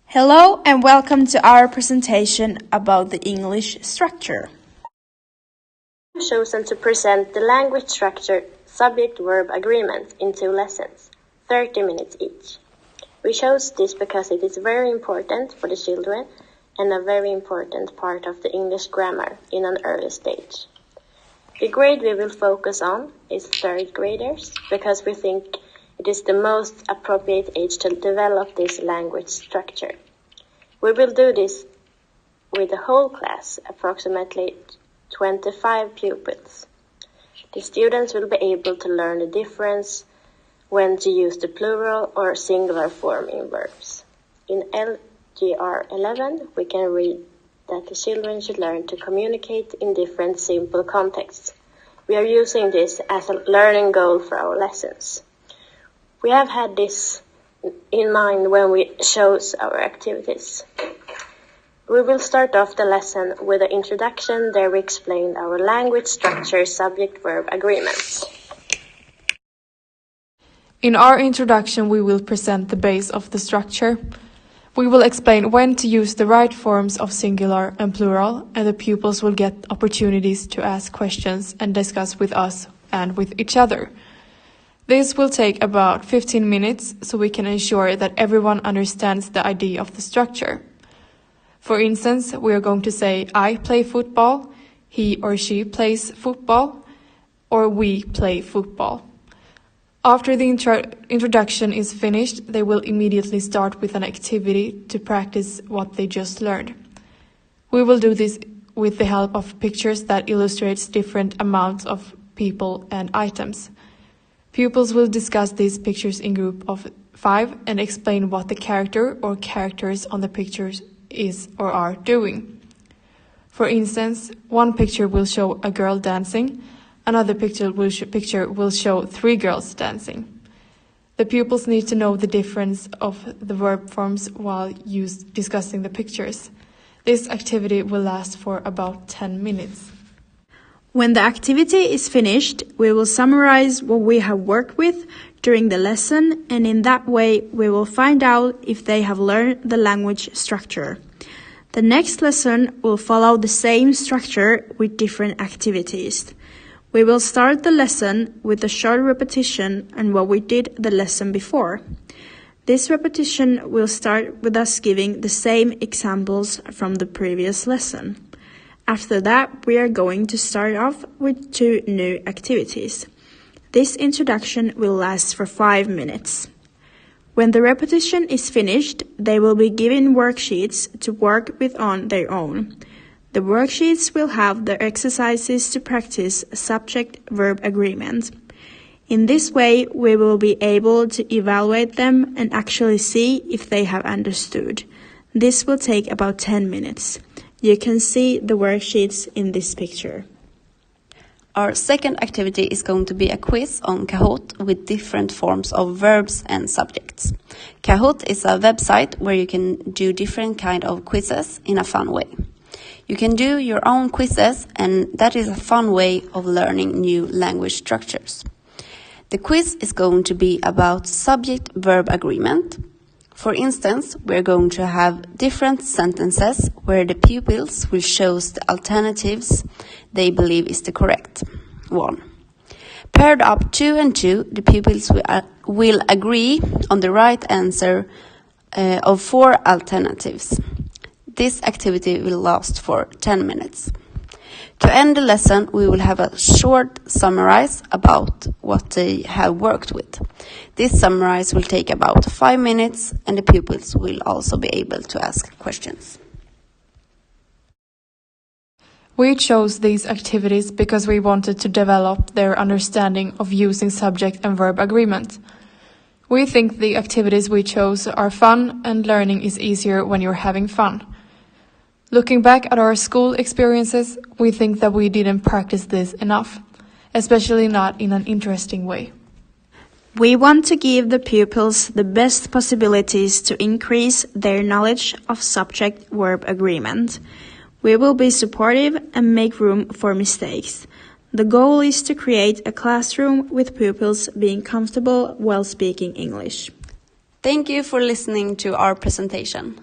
Hello and welcome to our presentation about the English structure. I've chosen to present the language structure subject-verb agreement in 2 lessons, 30 minutes each. We chose this because it is very important for the children and a very important part of the English grammar in an early stage. The grade we will focus on is 3rd graders because we think it is the most appropriate age to develop this language structure. We will do this with the whole class, approximately 25 pupils. The students will be able to learn the difference when to use the plural or singular form in verbs. In LGR 11, we can read that the children should learn to communicate in different simple contexts. We are using this as a learning goal for our lessons. We have had this in mind when we chose our activities. We will start off the lesson with an introduction. There we explain our language structure subject-verb agreements. In our introduction, we will present the base of the structure. We will explain when to use the right forms of singular and plural, and the pupils will get opportunities to ask questions and discuss with us and with each other. This will take about 15 minutes, so we can ensure that everyone understands the idea of the structure. For instance, we are going to say, I play football, he or she plays football, or we play football. After the introduction is finished, they will immediately start with an activity to practice what they just learned. We will do this with the help of pictures that illustrates different amounts of people and items. Pupils will discuss these pictures in group of 5 and explain what the character or characters on the pictures is or are doing. For instance, one picture will show a girl dancing, another picture will show 3 girls dancing. The pupils need to know the difference of the verb forms while discussing the pictures. This activity will last for about 10 minutes. When the activity is finished, we will summarize what we have worked with during the lesson, and in that way we will find out if they have learned the language structure. The next lesson will follow the same structure with different activities. We will start the lesson with a short repetition on what we did the lesson before. This repetition will start with us giving the same examples from the previous lesson. After that, we are going to start off with 2 new activities. This introduction will last for 5 minutes. When the repetition is finished, they will be given worksheets to work with on their own. The worksheets will have the exercises to practice subject-verb agreement. In this way, we will be able to evaluate them and actually see if they have understood. This will take about 10 minutes. You can see the worksheets in this picture. Our second activity is going to be a quiz on Kahoot with different forms of verbs and subjects. Kahoot is a website where you can do different kind of quizzes in a fun way. You can do your own quizzes, and that is a fun way of learning new language structures. The quiz is going to be about subject-verb agreement. For instance, we're going to have different sentences where the pupils will choose the alternatives they believe is the correct one. Paired up 2 and 2, the pupils will agree on the right answer of 4 alternatives. This activity will last for 10 minutes. To end the lesson, we will have a short summary about what they have worked with. This summary will take about 5 minutes, and the pupils will also be able to ask questions. We chose these activities because we wanted to develop their understanding of using subject and verb agreement. We think the activities we chose are fun, and learning is easier when you're having fun. Looking back at our school experiences, we think that we didn't practice this enough, especially not in an interesting way. We want to give the pupils the best possibilities to increase their knowledge of subject-verb agreement. We will be supportive and make room for mistakes. The goal is to create a classroom with pupils being comfortable while speaking English. Thank you for listening to our presentation.